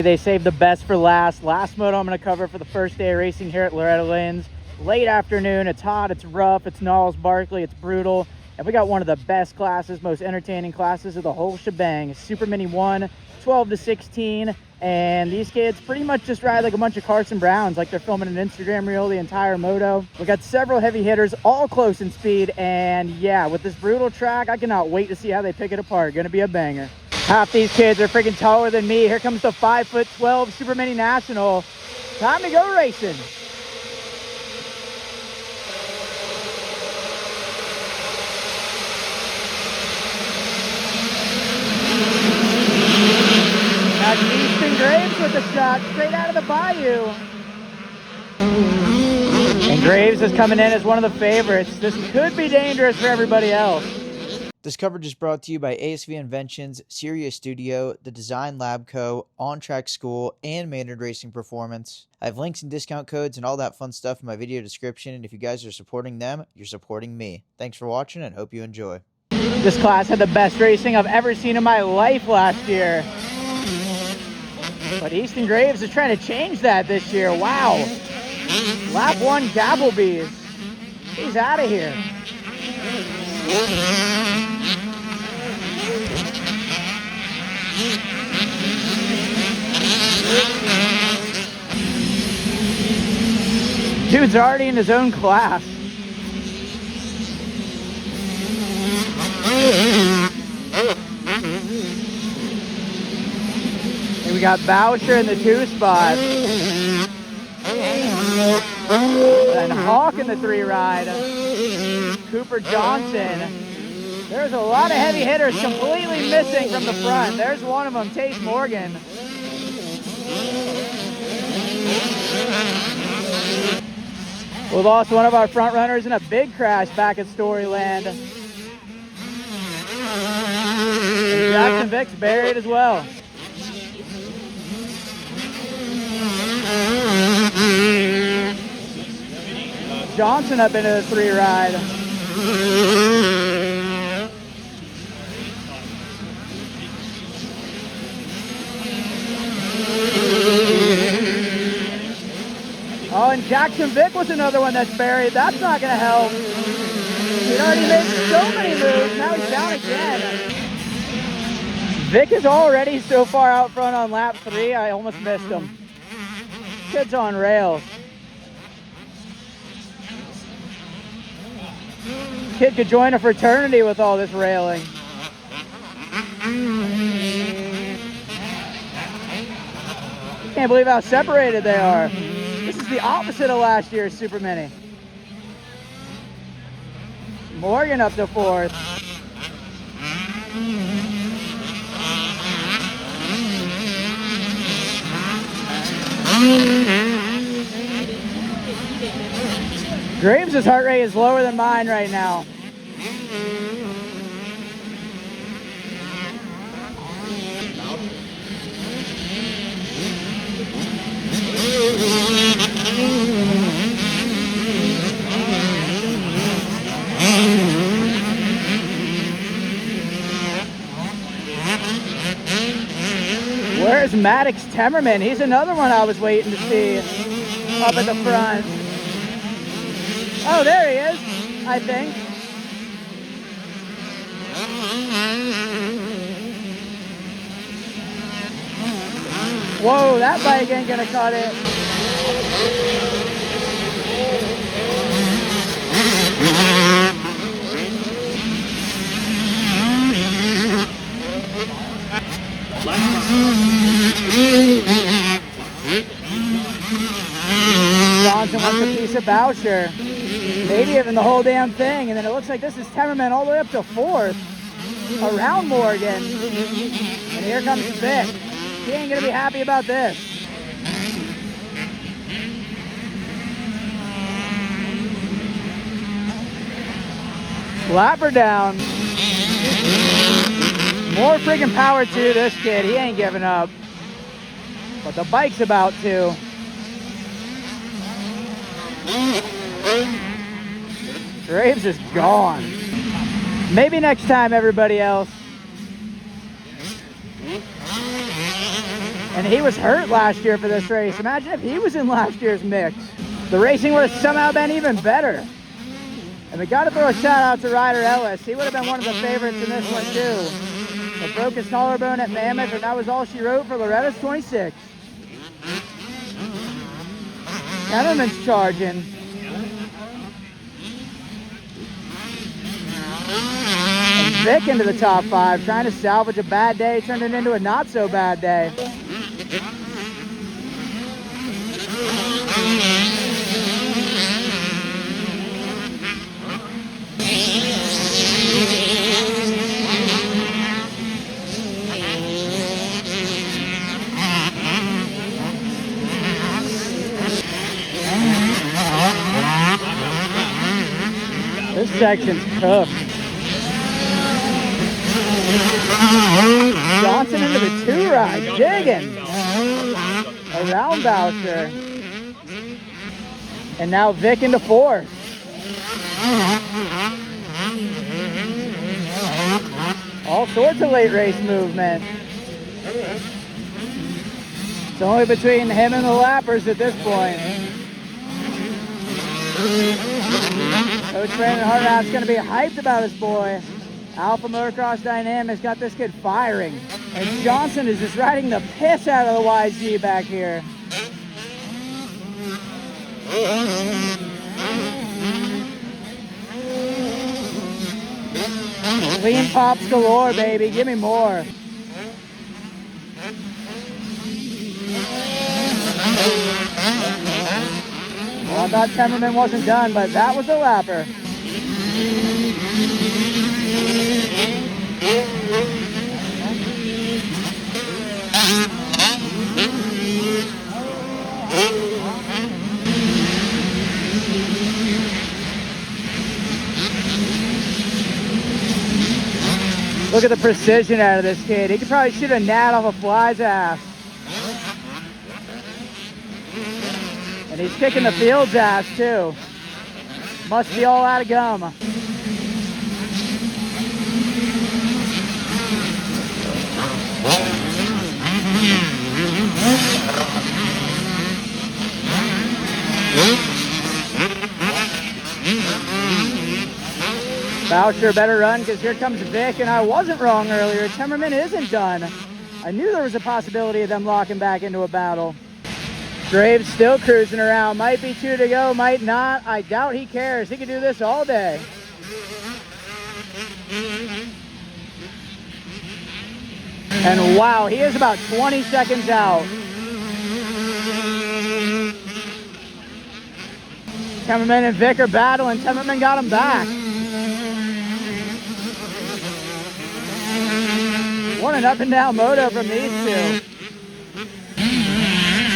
They saved the best for last. Last moto I'm going to cover for the first day of racing here at Loretta Lynn's. Late afternoon, it's hot, it's rough, it's Knowles Barkley, it's brutal. And we got one of the best classes, most entertaining classes of the whole shebang. Supermini 1, 12 to 16. And these kids pretty much just ride like a bunch of Carson Browns, like they're filming an Instagram reel the entire moto. We got several heavy hitters, all close in speed. And yeah, with this brutal track, I cannot wait to see how they pick it apart. Gonna be a banger. Half these kids are freaking taller than me. Here comes the 5'12" Supermini National. Time to go racing. That's Easton Graves with the shot straight out of the bayou. And Graves is coming in as one of the favorites. This could be dangerous for everybody else. This coverage is brought to you by ASV Inventions, Sirius Studio, the Design Lab Co., On Track School, and Maynard Racing Performance. I have links and discount codes and all that fun stuff in my video description, and if you guys are supporting them, you're supporting me. Thanks for watching, and hope you enjoy. This class had the best racing I've ever seen in my life last year. But Easton Graves is trying to change that this year. Wow. Lap 1 Gabblebees. He's out of here. Dude's already in his own class. And we got Boucher in the 2 spot. And Hawk in the 3 ride. Cooper Johnson. There's a lot of heavy hitters completely missing from the front. There's one of them, Tate Morgan. We lost one of our front runners in a big crash back at Storyland. And Jackson Vick's buried as well. Johnson up into the 3 ride. Oh, and Jackson Vick was another one that's buried. That's not going to help. He'd already made so many moves. Now he's down again. Vick is already so far out front on lap 3. I almost missed him. Kid's on rails. Kid could join a fraternity with all this railing. Can't believe how separated they are. This is the opposite of last year's Supermini. Morgan up to 4th. Graves' heart rate is lower than mine right now. Where's Maddox Temmerman? He's another one I was waiting to see up at the front. Oh, there he is, I think. Whoa, that bike ain't gonna cut it. Johnson wants a piece of Boucher. Maybe even the whole damn thing. And then it looks like this is Temmerman all the way up to 4th. Around Morgan. And here comes Vick. He ain't gonna be happy about this. Slapper down. More freaking power to this kid. He ain't giving up. But the bike's about to. Graves is gone. Maybe next time, everybody else. And he was hurt last year for this race. Imagine if he was in last year's mix. The racing would have somehow been even better. And we got to throw a shout out to Ryder Ellis. He would have been one of the favorites in this one too. But broke his collarbone at Mammoth, and that was all she wrote for Loretta's 26. Temmerman's charging. And Vic into the top 5, trying to salvage a bad day, turned it into a not so bad day. This section's cooked. Johnson into the 2 ride, digging around Boucher. And now Vic into 4. All sorts of late race movement. It's only between him and the lappers at this point. Coach Brandon Hartough's going to be hyped about his boy. Alpha Motocross Dynamics got this kid firing. And Johnson is just riding the piss out of the YG back here. Clean pops galore, baby. Give me more. Well, I thought Temmerman wasn't done, but that was a lapper. Look at the precision out of this kid. He could probably shoot a gnat off a fly's ass. And he's kicking the field's ass too. Must be all out of gum. Boucher better run because here comes Vic, and I wasn't wrong earlier. Temmerman isn't done. I knew there was a possibility of them locking back into a battle. Graves still cruising around. Might be 2 to go, might not. I doubt he cares. He could do this all day. And wow, he is about 20 seconds out. Temmerman and Vic are battling. Temmerman got him back. What an up and down moto from these two.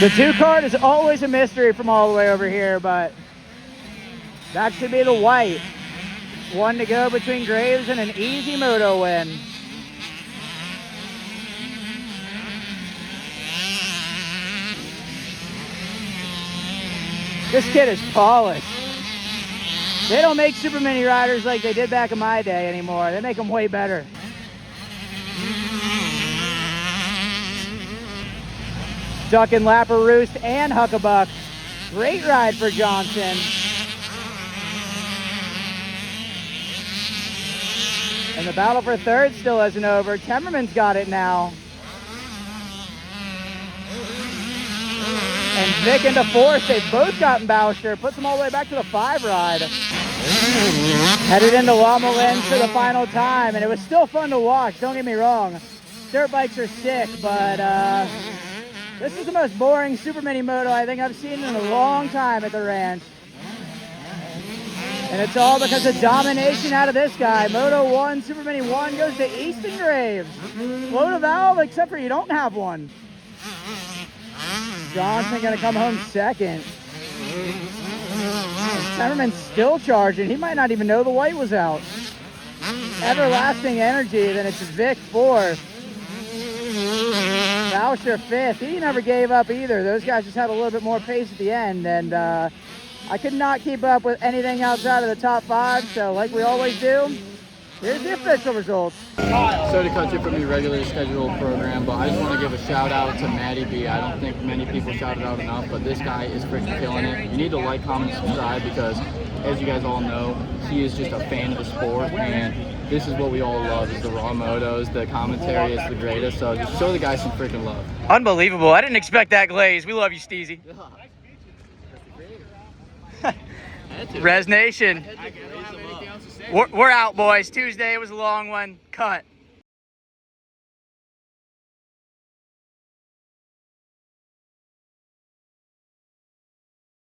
The 2 card is always a mystery from all the way over here, but that should be the white. 1 to go between Graves and an easy moto win. This kid is polished. They don't make super mini riders like they did back in my day anymore. They make them way better. Duck and Lapper Roost and Huckabuck. Great ride for Johnson. And the battle for third still isn't over. Temmerman's got it now. And Vic into 4th. They've both gotten Boucher. Puts them all the way back to the 5 ride. Headed into Lama Lynn for the final time. And it was still fun to watch, don't get me wrong. Dirt bikes are sick, but this is the most boring super mini moto I think I've seen in a long time at the ranch. And it's all because of domination out of this guy. Moto 1, Super Mini 1 goes to Easton Graves. Float a valve, except for you don't have one. Johnson gonna come home second. Temmerman's still charging. He might not even know the white was out. Everlasting energy, then it's Vic 4th. Boucher 5th. He never gave up either. Those guys just had a little bit more pace at the end, and I could not keep up with anything outside of the top 5, so like we always do, Here's the official results. So to cut you from your regularly scheduled program, but I just want to give a shout out to Matty B. I don't think many people shouted out enough, but this guy is freaking killing it. You need to like, comment, and subscribe because, as you guys all know, he is just a fan of the sport, and this is what we all love, is the raw motos. The commentary is the greatest, so just show the guy some freaking love. Unbelievable. I didn't expect that glaze. We love you, Steezy. Res Nation. We're out, boys. Tuesday was a long one. Cut.